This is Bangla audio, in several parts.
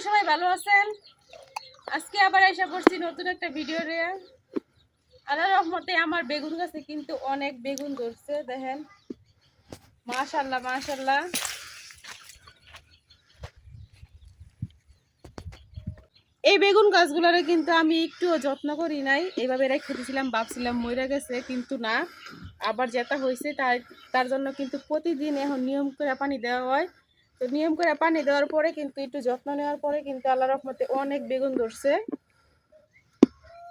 সবাই ভালো আছেন? আজকে আবার এসে পড়ছি নতুন একটা ভিডিও নিয়ে। আল্লাহর রহমতে আমার বেগুন গাছে কিন্তু অনেক বেগুন ধরছে, দেখেন মাশাআল্লাহ মাশাআল্লাহ। এই বেগুন গাছগুলোরে কিন্তু আমি একটুও যত্ন করি নাই, এইভাবে রেখে দিয়েছিলাম, ভাবছিলাম মরে গেছে, কিন্তু না, আবার যেটা হয়েছে তার জন্য কিন্তু প্রতিদিন এখন নিয়ম করে পানি দেওয়া হয়। তো নিয়ম করে পানি দেওয়ার পরে কিন্তু একটু যত্ন নেওয়ার পরে কিন্তু আল্লাহর রহমতে অনেক বেগুন ধরছে।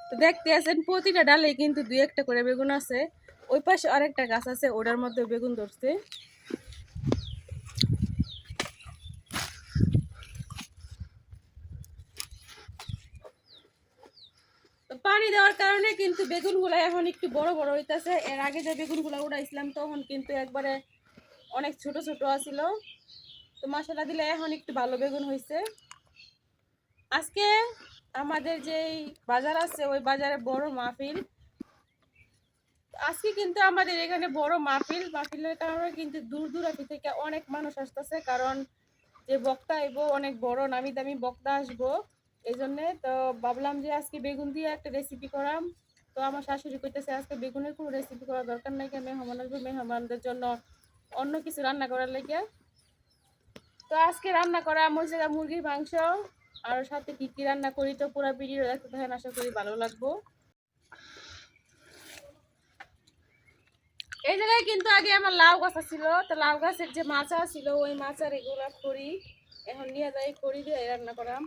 তো দেখতে আছেন প্রতিটা ডালে কিন্তু দুই একটা করে বেগুন আছে। ওই পাশে আরেকটা গাছ আছে, ওটার মধ্যে বেগুন ধরছে। তো পানি দেওয়ার কারণে কিন্তু বেগুনগুলো এখন একটু বড় বড় হইতেছে। এর আগে যে বেগুনগুলো উড়াইছিলাম তখন কিন্তু একবারে অনেক ছোট ছোট আছিল। তো মশলা দিলে এখন একটু ভালো বেগুন হয়েছে। আজকে আমাদের যেই বাজার আছে ওই বাজারে বড় মাহফিল। আজকে কিন্তু আমাদের এখানে বড় মাহফিলের কারণে কিন্তু দূর দূরান্তি থেকে অনেক মানুষ আসতেছে, কারণ যে বক্তা আইব অনেক বড় নামি দামি বক্তা আসবো। এই জন্যে তো ভাবলাম যে আজকে বেগুন দিয়ে একটা রেসিপি করাম। তো আমার শাশুড়ি কইতেছে আজকে বেগুনের কোনো রেসিপি করার দরকার নাই, মেহমান আসবে, মেহমানদের জন্য অন্য কিছু রান্না করার লেগে। তো আজকে রান্না করা হচ্ছে মুরগির মাংস। আর সাথে কি কি রান্না করি তো পুরো ভিডিও দেখতে থাকেন, আশা করি ভালো লাগবো। এই জায়গায় কিন্তু আগে আমার লাউ গাছ ছিল, তো লাউ গাছের যে মাচা ছিল ওই মাচার এগুলা করি এখন নিয়ে যাই, করি দিয়ে রান্না করাম।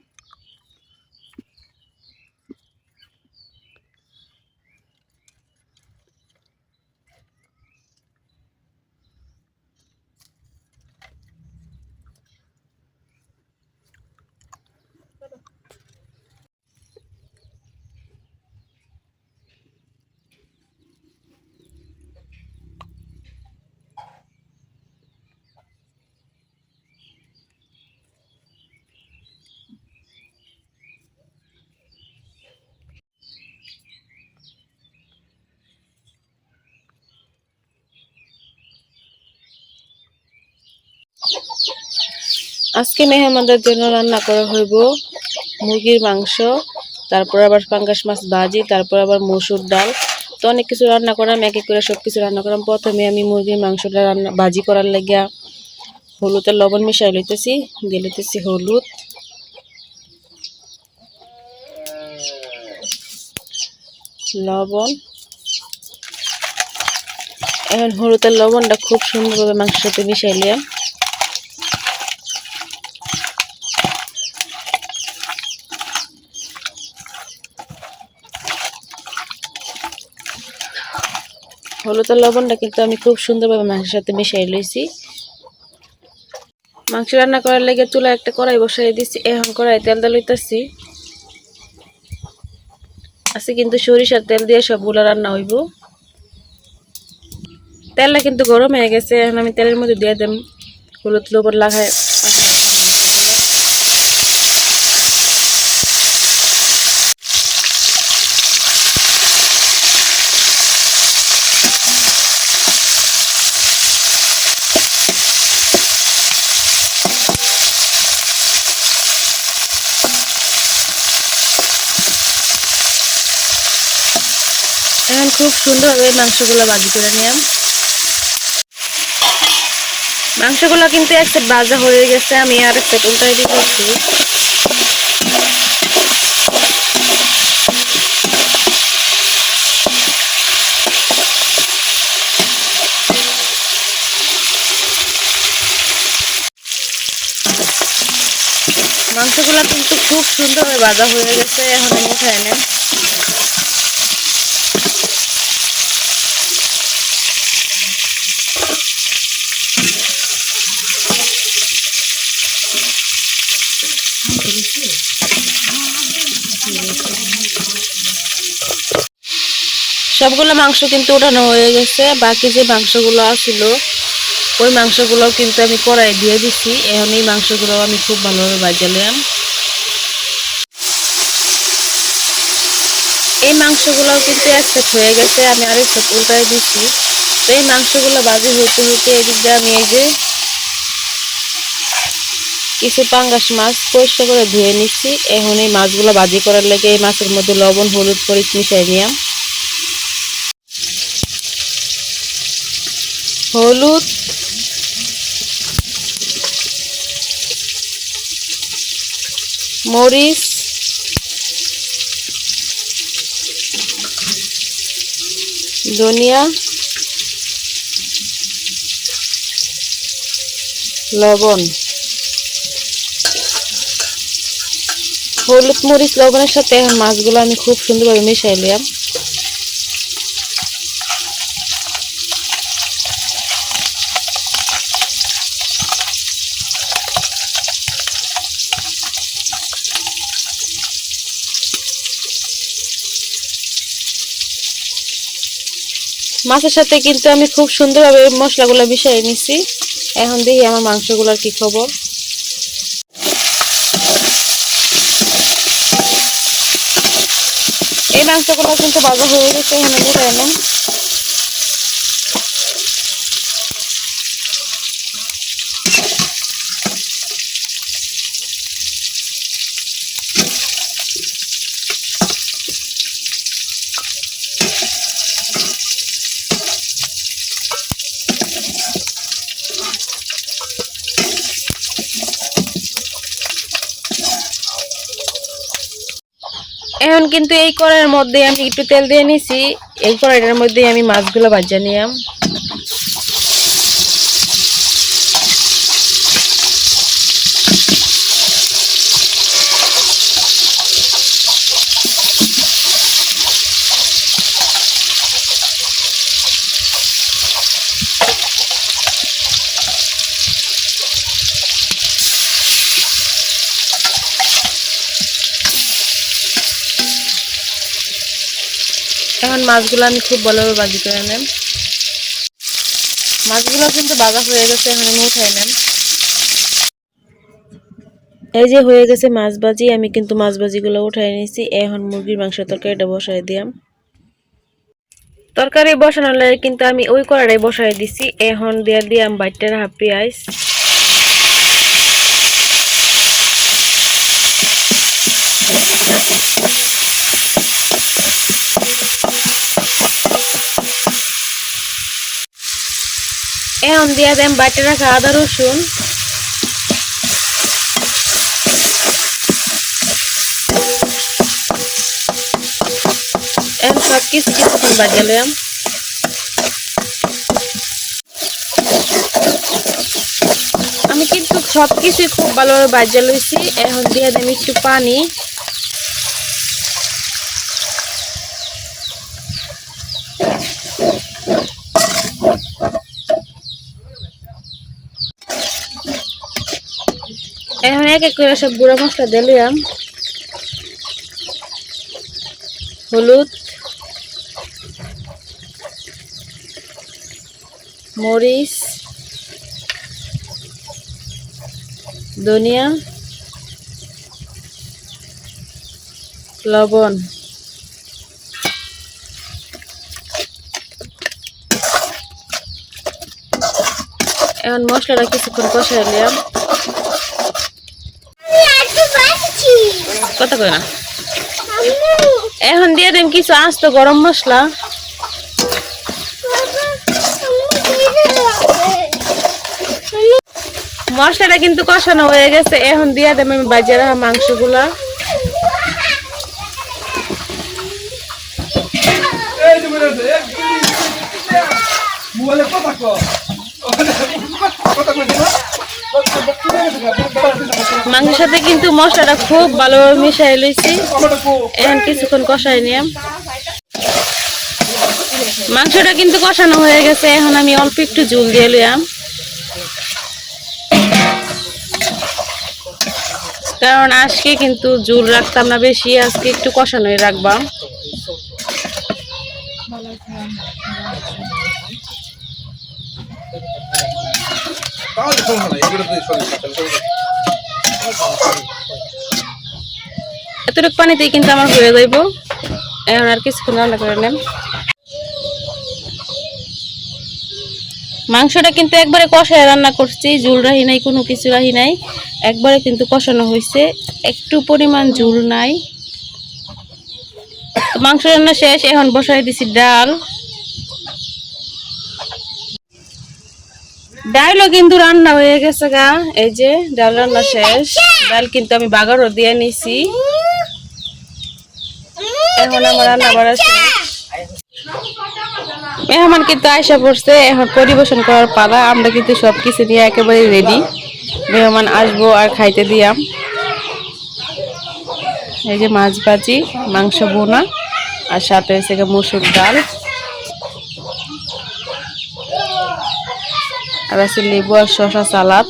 আজকে মেহমানদের জন্য রান্না করা হইব মুরগির মাংস, তারপর আবার পাঙ্গাস মাছ ভাজি, তারপর আবার মসুর ডাল। তো অনেক কিছু রান্না করাম, এক এক করে সব কিছু রান্না করাম। প্রথমে আমি মুরগির মাংসটা ভাজি করার লাগিয়া হলুদ আর লবণ মিশাই লইতেছি, দিয়ে লইতেছি হলুদ, লবণ। এখন হলুদ আর লবণটা খুব সুন্দরভাবে মাংসের সাথে মিশাই লিয়াম। হলুদ আর লবণটা কিন্তু আমি খুব সুন্দরভাবে মাংসের সাথে মিশাই লইছি। মাংস রান্না করার লেগে চুলা একটা কড়াই বসাই দিচ্ছি, এখন কড়াই তেল লইতেছি। আজকে কিন্তু সরিষার তেল দিয়ে সবগুলো রান্না হইব। তেলটা কিন্তু গরম হয়ে গেছে, এখন আমি তেলের মধ্যে দিয়ে দেব হলুদ লবণ লাগায়। এখন খুব সুন্দরভাবে মাংসগুলো ভাজি করে নিলাম। মাংসগুলো কিন্তু এক সাইড ভাজা হয়ে গেছে, আমি আর এক সাইড উল্টাই দিতেছি। মাংসগুলো কিন্তু খুব সুন্দরভাবে ভাজা হয়ে গেছে, এখন আমি উঠাই নেব। সবগুলো মাংস কিন্তু উঠানো হয়ে গেছে, বাকি যে মাংসগুলো আছিল ওই মাংসগুলো কিন্তু আমি কড়াই দিয়ে দিছি। এখন এই মাংসগুলো আমি খুব ভালোভাবে ভাজালাম। এই মাংসগুলো কিন্তু এক সেট হয়ে গেছে, আমি আরেক সেট উল্টাই দিছি। তো এই মাংসগুলো ভাজি হইতে হইতে এদিক দিয়ে আমি এই যে কিছু পাঙ্গাস মাছ পরিষ্কার করে ধুয়ে নিচ্ছি। এখন এই মাছগুলো ভাজি করার লেগে এই মাছের মধ্যে লবণ হলুদ মরিচ মিশিয়ে নিলাম। হলুদ, মরিচ, ধনিয়া, লবণ। হলুদ মরিচ লবণের সাথে এখন মাছগুলো আমি খুব সুন্দরভাবে মিশাই নিলাম। মাছের সাথে কিন্তু আমি খুব সুন্দরভাবে মশলাগুলো মিশিয়ে নিছি। এখন দেখি আমার মাংসগুলোর কি খবর। এই মাংসগুলো কিন্তু ভাজা হয়ে গেছে, এখানে উঠে এলাম। এখন কিন্তু এই কড়াইয়ের মধ্যে আমি একটু তেল দিয়ে নিছি। এই কড়াইটার মধ্যে আমি মাছগুলো ভাজা নিলাম। এখন মাছগুলো আমি খুব ভালোভাবে ভাজি করে নেব। মাছগুলো কিন্তু ভাজা হয়ে গেছে, এখন আমি উঠাই নেব। এই যে হয়ে গেছে মাছ ভাজি, আমি কিন্তু মাছ ভাজিগুলো উঠাই নিয়েছি। এখন মুরগির মাংসের তরকারিটা বসাই দিলাম। তরকারি বসানোর লাগে কিন্তু আমি ওই কড়াইটাই বসাই দিছি। এখন দিয়ে দিলাম বাইটের হাফ পেঁয়াজ, এখন দিয়ে দিলাম বাইটে রাখা আদা রসুন, এখন সব কিছুক্ষণ বাজালাম। আমি কিন্তু সবকিছু খুব ভালোভাবে বাজা লইছি। এখন দিয়ে দিলাম একটু পানি, এখন এক এক করে সব গুঁড়া মশলা দিলাম। হলুদ, মরিচ, ধনিয়া, লবণ। এখন মশলাটা কিছুক্ষণ কষাই নিলাম। কথা কই না। এখন দিয়ে দিম কিছু আস্ত গরম মশলা, মশলাটা কিন্তু কষানো হয়ে গেছে। এখন দিয়ে দেব আমি ভাজা রাখা মাংসগুলা। মাংসের সাথে কিন্তু মশলাটা খুব ভালোভাবে মিশাই লইছি। এখন কিছুক্ষণ কষাই নিলাম। মাংসটা কিন্তু কষানো হয়ে গেছে। এখন আমি অল্প একটু ঝোল দিয়ে নিলাম, কারণ আজকে কিন্তু ঝোল রাখতাম না বেশি, আজকে একটু কষানোই রাখবাম। এতটুকু পানিতেই কিন্তু আমার হয়ে যাইব। এখন আর কিছুক্ষণ রান্না করে নেন। মাংসটা কিন্তু একবারে কষায় রান্না করছি, ঝোল রাহি নাই, কোনো কিছু রাহি নাই। একবারে কিন্তু কষানো হয়েছে, একটু পরিমাণ ঝোল নাই। তো মাংস রান্না শেষ, এখন বসাই দিছি ডাল। ডালও কিন্তু রান্না হয়ে গেছে গা, এই যে ডাল রান্না শেষ। ডাল কিন্তু আমি বাগারও দিয়ে নিছি। এখন আমার রান্না বাড়া শেষ। মেহমান কিন্তু আয়সা পড়ছে, এখন পরিবেশন করার পালা। আমরা কিন্তু সবকিছু নিয়ে একেবারে রেডি, মেহমান আসবো আর খাইতে দিয়াম। এই যে মাছ ভাজি, মাংস বোনা, আর সাথে হয়েছে মসুর ডাল, আর আছে লেবু আর শসা সালাদ।